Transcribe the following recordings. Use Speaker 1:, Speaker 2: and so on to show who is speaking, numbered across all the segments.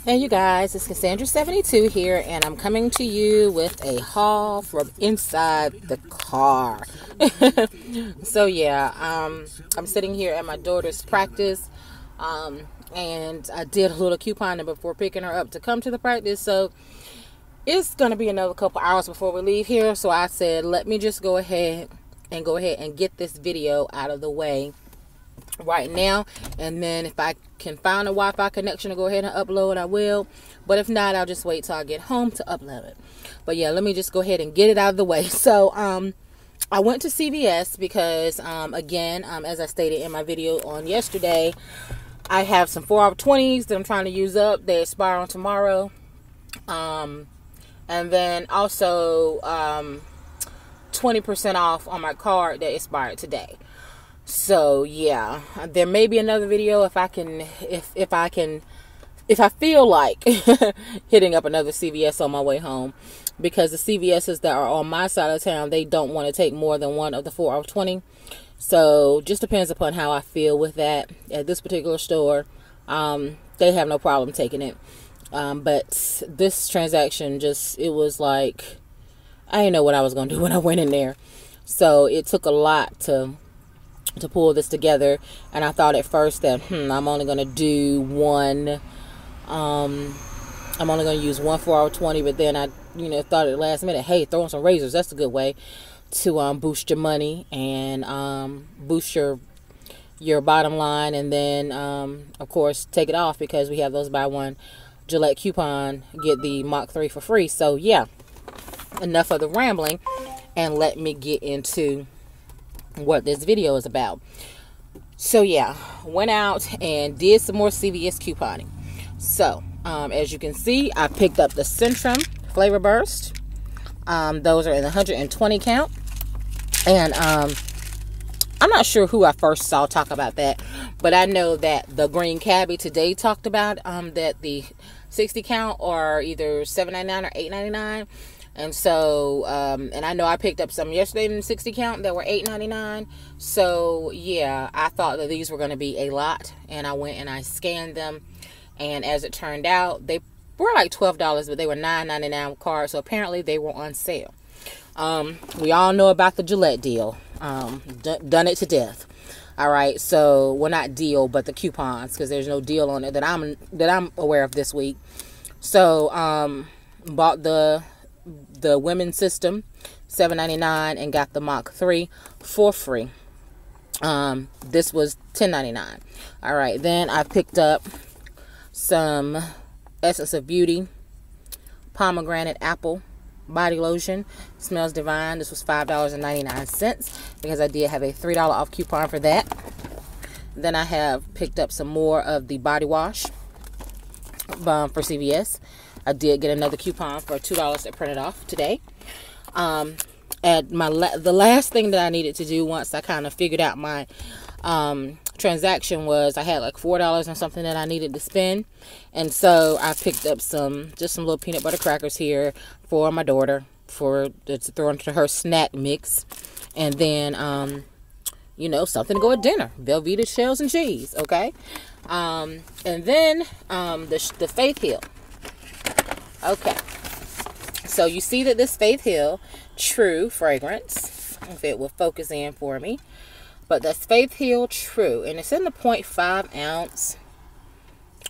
Speaker 1: Hey you guys, it's Cassandra72 here, and I'm coming to you with a haul from inside the car. So yeah, I'm sitting here at my daughter's practice, and I did a little couponing before picking her up to come to the practice, so it's going to be another couple hours before we leave here, so I said let me just go ahead and get this video out of the way right now, and then if I can find a Wi-Fi connection to go ahead and upload, I will, but if not, I'll just wait till I get home to upload it. But yeah, let me just go ahead and get it out of the way. So I went to CVS because again, as I stated in my video on yesterday, I have some 4-hour 20s that I'm trying to use up. They expire on tomorrow, and then also 20% off on my card that expired today. So yeah, there may be another video if I feel like hitting up another CVS on my way home, because the CVS's that are on my side of town, they don't want to take more than one of the 4-hour 20. So just depends upon how I feel with that. At this particular store, they have no problem taking it. But this transaction it was like, I didn't know what I was going to do when I went in there. So it took a lot to pull this together, and I thought at first that I'm only going to do one, I'm only going to use one 4-hour 20, but then I thought at the last minute, hey, throw in some razors, that's a good way to boost your money and boost your bottom line, and then of course take it off, because we have those buy one Gillette coupon, get the Mach 3 for free. So yeah, enough of the rambling, and let me get into what this video is about. So yeah, went out and did some more CVS couponing. So as you can see, I picked up the Centrum Flavor Burst. Those are in the 120 count, and I'm not sure who I first saw talk about that, but I know that the green cabbie today talked about that the 60 count are either $7.99 or $8.99. And so, and I know I picked up some yesterday in the 60 count that were $8.99. So yeah, I thought that these were going to be a lot, and I went and I scanned them, and as it turned out, they were like $12, but they were $9.99 cards. So apparently they were on sale. We all know about the Gillette deal. Done it to death. All right. So, well, not deal, but the coupons, because there's no deal on it that I'm aware of this week. So, bought the women's system $7.99 and got the Mach 3 for free. This was $10.99. all right, then I picked up some Essence of Beauty pomegranate apple body lotion. Smells divine. This was $5.99 because I did have a $3 off coupon for that. Then I have picked up some more of the body wash for CVS. I did get another coupon for $2 that printed off today. And the last thing that I needed to do once I kind of figured out my transaction was I had like $4 and something that I needed to spend, and so I picked up some little peanut butter crackers here for my daughter to throw into her snack mix, and then something to go at dinner, Velveeta shells and cheese. Okay, and then the Faith Hill. Okay, so you see that this Faith Hill True fragrance, if it will focus in for me, but that's Faith Hill True, and it's in the 0.5 ounce,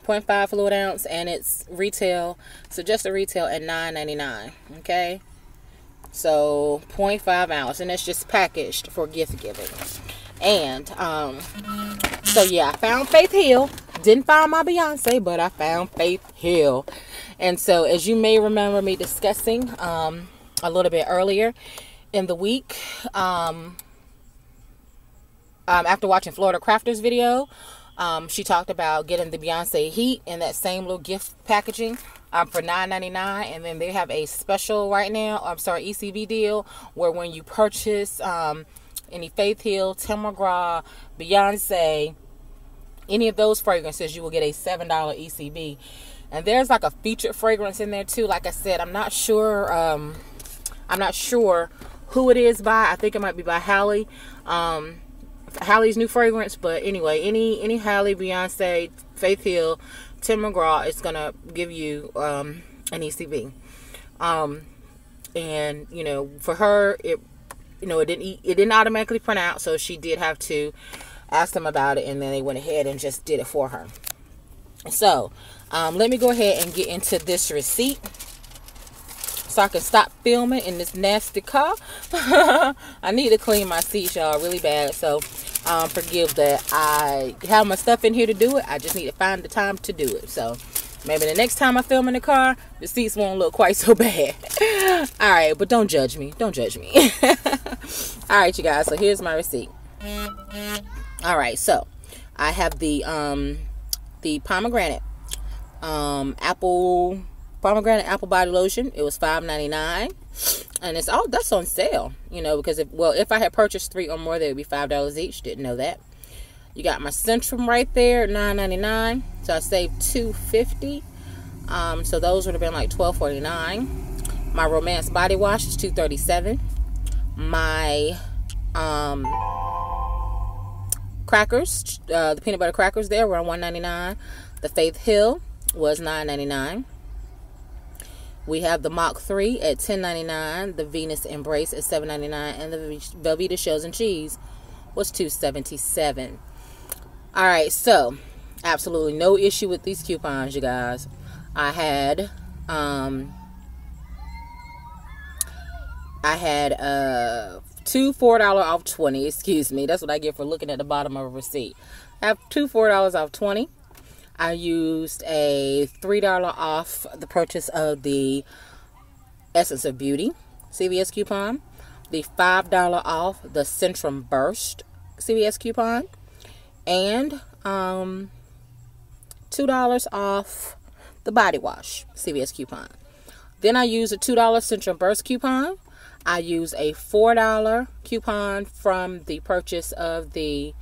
Speaker 1: 0.5 fluid ounce, and it's retail, suggested retail at $9.99. okay, so 0.5 ounce, and it's just packaged for gift giving. And so yeah, I found Faith Hill. Didn't find my Beyonce, but I found Faith Hill. And so, as you may remember me discussing a little bit earlier in the week, after watching Florida Crafter's video, she talked about getting the Beyonce Heat in that same little gift packaging for $9.99. And then they have a special right now, ECB deal, where when you purchase any Faith Hill, Tim McGraw, Beyonce, any of those fragrances, you will get a $7 ECB. And there's like a featured fragrance in there too. Like I said, I'm not sure who it is by. I think it might be by Halle. Halle's new fragrance. But anyway, any Halle, Beyonce, Faith Hill, Tim McGraw is going to give you an ECB. And, you know, for her, it didn't automatically print out, so she did have to ask them about it, and then they went ahead and just did it for her. So, let me go ahead and get into this receipt so I can stop filming in this nasty car. I need to clean my seats, y'all, really bad. So, forgive that I have my stuff in here to do it. I just need to find the time to do it. So, maybe the next time I film in the car, the seats won't look quite so bad. All right, but don't judge me. Don't judge me. All right, you guys. So, here's my receipt. All right, so I have the pomegranate apple body lotion. It was $5.99, and that's on sale, you know, because if I had purchased 3 or more, they would be $5 each. Didn't know that. You got my Centrum right there, $9.99, so I saved $2.50. So those would have been like $12.49. My Romance body wash is $2.37. My crackers, the peanut butter crackers there were $1.99. The Faith Hill was $9.99. We have the Mach 3 at $10.99. The Venus Embrace at $7.99, and the Velveeta Shells and Cheese was $2.77. All right, so absolutely no issue with these coupons, you guys. I had two $4 off 20. Excuse me, that's what I get for looking at the bottom of a receipt. I have two $4 off 20. I used a $3 off the purchase of the Essence of Beauty CVS coupon, the $5 off the Centrum Burst CVS coupon, and $2 off the body wash CVS coupon. Then I used a $2 Centrum Burst coupon. I used a $4 coupon from the purchase of the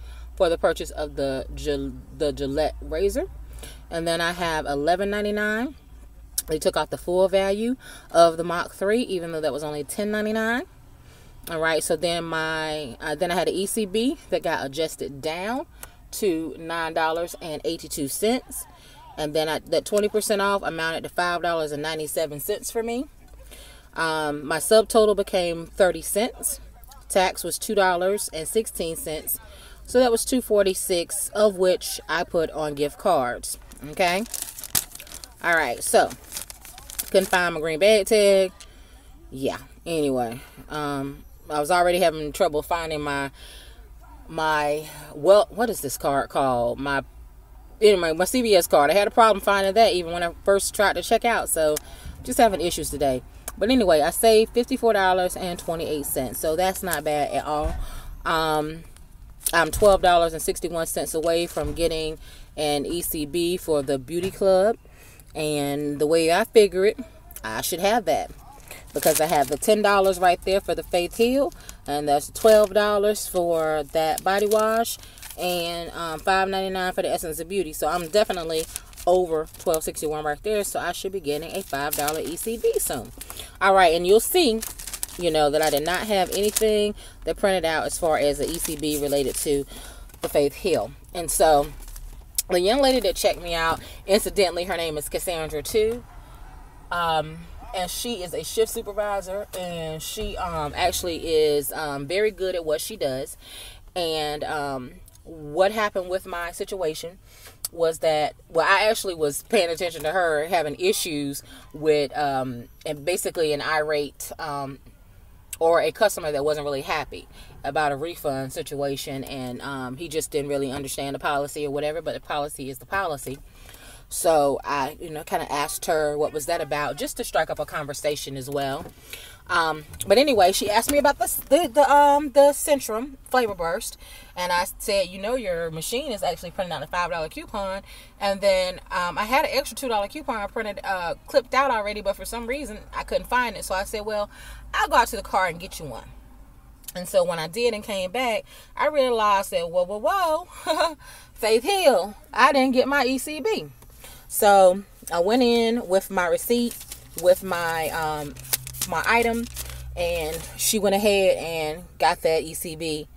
Speaker 1: Gillette razor. And then I have $11.99. They took off the full value of the Mach 3, even though that was only $10.99. All right, so then then I had an ECB that got adjusted down to $9.82. And then that 20% off amounted to $5.97 for me. My subtotal became 30 cents. Tax was $2.16. So that was $2.46, of which I put on gift cards. Okay. All right. So couldn't find my green bag tag. Yeah. Anyway, I was already having trouble finding my what is this card called? My CVS card. I had a problem finding that even when I first tried to check out. So just having issues today. But anyway, I saved $54.28. So that's not bad at all. I'm $12.61 away from getting an ECB for the beauty club. And the way I figure it, I should have that. Because I have the $10 right there for the Faith Hill. And that's $12 for that body wash. And $5.99 for the Essence of Beauty. So I'm definitely over $12.61 right there. So I should be getting a $5 ECB soon. Alright, and you'll see, you know, that I did not have anything that printed out as far as the ECB related to the Faith Hill. And so the young lady that checked me out, incidentally, her name is Cassandra too. And she is a shift supervisor, and she actually is very good at what she does. And what happened with my situation was that, well, I actually was paying attention to her having issues with and basically an irate or a customer that wasn't really happy about a refund situation, and he just didn't really understand the policy or whatever, but the policy is the policy. So I, kind of asked her what was that about, just to strike up a conversation as well. But anyway, she asked me about the Centrum Flavor Burst, and I said, your machine is actually printing out a $5 coupon, and then I had an extra $2 coupon clipped out already, but for some reason I couldn't find it. So I said, well, I'll go out to the car and get you one. And so when I did and came back, I realized that whoa, Faith Hill, I didn't get my ECB. So I went in with my receipt, with my my item, and she went ahead and got that ECB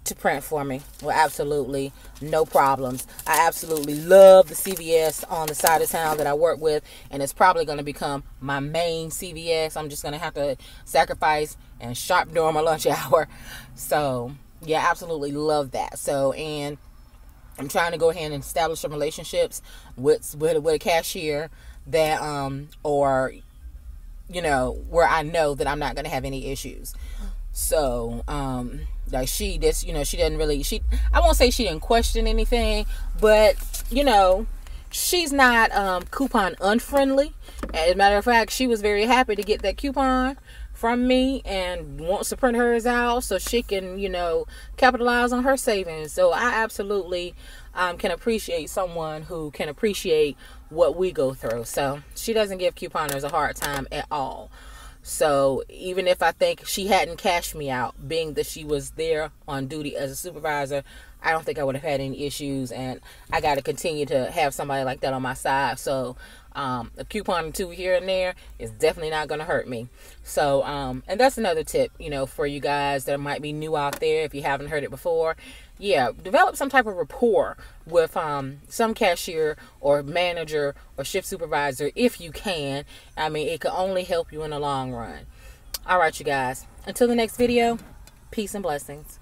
Speaker 1: to print for me with absolutely no problems. I absolutely love the CVS on the side of town that I work with, and it's probably going to become my main CVS. I'm just going to have to sacrifice and shop during my lunch hour. So yeah, absolutely love that. So, and I'm trying to go ahead and establish some relationships with a cashier that or you know, where I know that I'm not going to have any issues. So like she doesn't really, I won't say she didn't question anything, but you know, she's not coupon unfriendly. As a matter of fact, she was very happy to get that coupon from me and wants to print hers out so she can, you know, capitalize on her savings. So I absolutely can appreciate someone who can appreciate what we go through. So she doesn't give couponers a hard time at all. So even if I think she hadn't cashed me out, being that she was there on duty as a supervisor, I don't think I would have had any issues. And I got to continue to have somebody like that on my side. So a coupon or two here and there is definitely not going to hurt me. So and that's another tip, you know, for you guys that might be new out there if you haven't heard it before. Yeah, develop some type of rapport with some cashier or manager or shift supervisor if you can. I mean, it could only help you in the long run. All right, you guys. Until the next video, peace and blessings.